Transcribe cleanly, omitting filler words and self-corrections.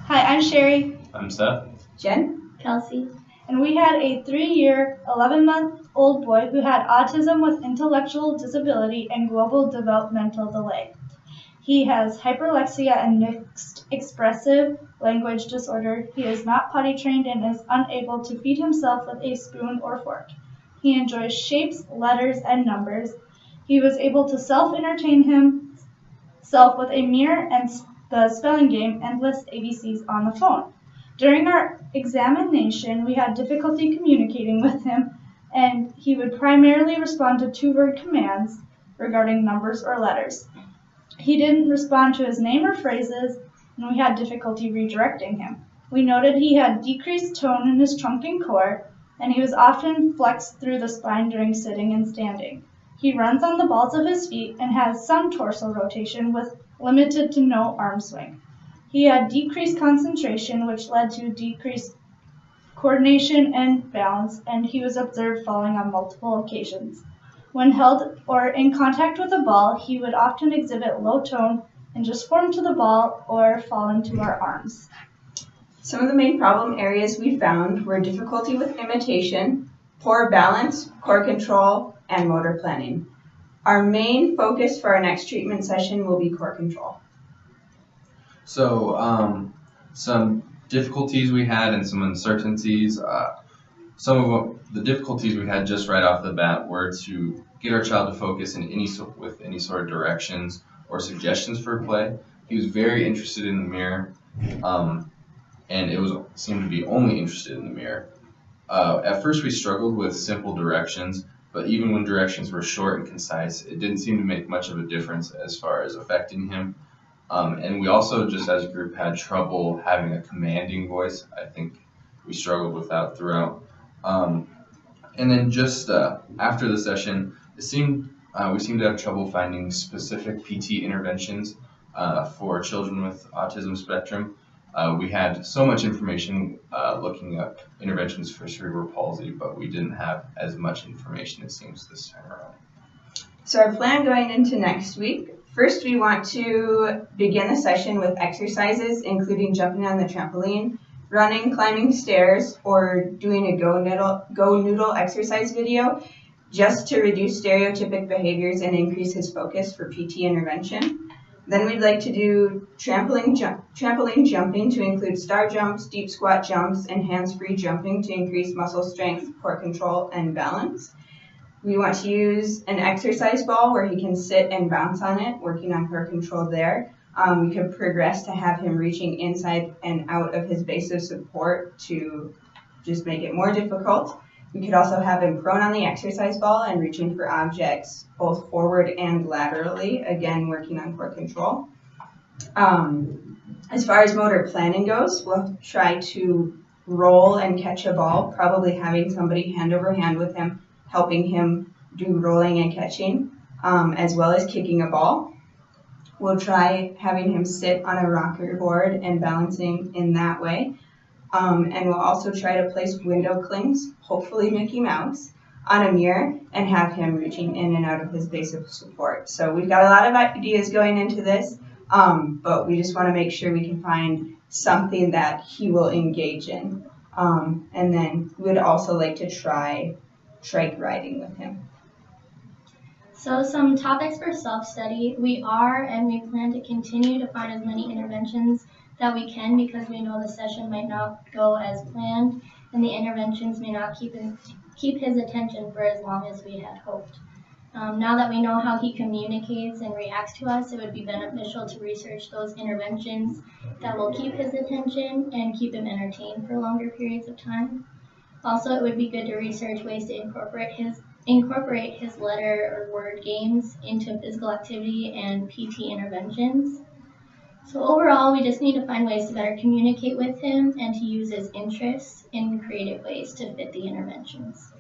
Hi, I'm Sherry. I'm Seth. Jen? Kelsey. And we had a 3-year, 11-month-old boy who had autism with intellectual disability and global developmental delay. He has hyperlexia and mixed expressive language disorder. He is not potty trained and is unable to feed himself with a spoon or fork. He enjoys shapes, letters, and numbers. He was able to self-entertain himself with a mirror and the spelling game Endless ABCs on the phone. During our examination, we had difficulty communicating with him, and he would primarily respond to 2-word commands regarding numbers or letters. He didn't respond to his name or phrases, and we had difficulty redirecting him. We noted he had decreased tone in his trunk and core, and he was often flexed through the spine during sitting and standing. He runs on the balls of his feet and has some torso rotation with limited to no arm swing. He had decreased concentration, which led to decreased coordination and balance, and he was observed falling on multiple occasions. When held or in contact with a ball, he would often exhibit low tone and just form to the ball or fall into our arms. Some of the main problem areas we found were difficulty with imitation, poor balance, core control, and motor planning. Our main focus for our next treatment session will be core control. So some difficulties we had and some uncertainties. Some of the difficulties we had just right off the bat were to get our child to focus in with any sort of directions or suggestions for play. He was very interested in the mirror, and seemed to be only interested in the mirror. At first we struggled with simple directions, but even when directions were short and concise, it didn't seem to make much of a difference as far as affecting him. And we also, just as a group, had trouble having a commanding voice. I think we struggled with that throughout. And then just after the session, we seemed to have trouble finding specific PT interventions for children with autism spectrum. We had so much information looking up interventions for cerebral palsy, but we didn't have as much information, it seems, this time around. So our plan going into next week, first we want to begin the session with exercises, including jumping on the trampoline, running, climbing stairs, or doing a go noodle exercise video, just to reduce stereotypic behaviors and increase his focus for PT intervention. Then we'd like to do trampoline jumping to include star jumps, deep squat jumps, and hands-free jumping to increase muscle strength, core control, and balance. We want to use an exercise ball where he can sit and bounce on it, working on core control there. We could progress to have him reaching inside and out of his base of support to just make it more difficult. We could also have him prone on the exercise ball and reaching for objects both forward and laterally, again working on core control. As far as motor planning goes, we'll try to roll and catch a ball, probably having somebody hand over hand with him, helping him do rolling and catching, as well as kicking a ball. We'll try having him sit on a rocker board and balancing in that way. And we'll also try to place window clings, hopefully Mickey Mouse, on a mirror and have him reaching in and out of his base of support. So we've got a lot of ideas going into this, but we just want to make sure we can find something that he will engage in. And then we would also like to try trike riding with him. So some topics for self-study. We are and we plan to continue to find as many interventions that we can, because we know the session might not go as planned and the interventions may not keep his attention for as long as we had hoped. Now that we know how he communicates and reacts to us, it would be beneficial to research those interventions that will keep his attention and keep him entertained for longer periods of time. Also, it would be good to research ways to incorporate his letter or word games into physical activity and PT interventions. So overall, we just need to find ways to better communicate with him and to use his interests in creative ways to fit the interventions.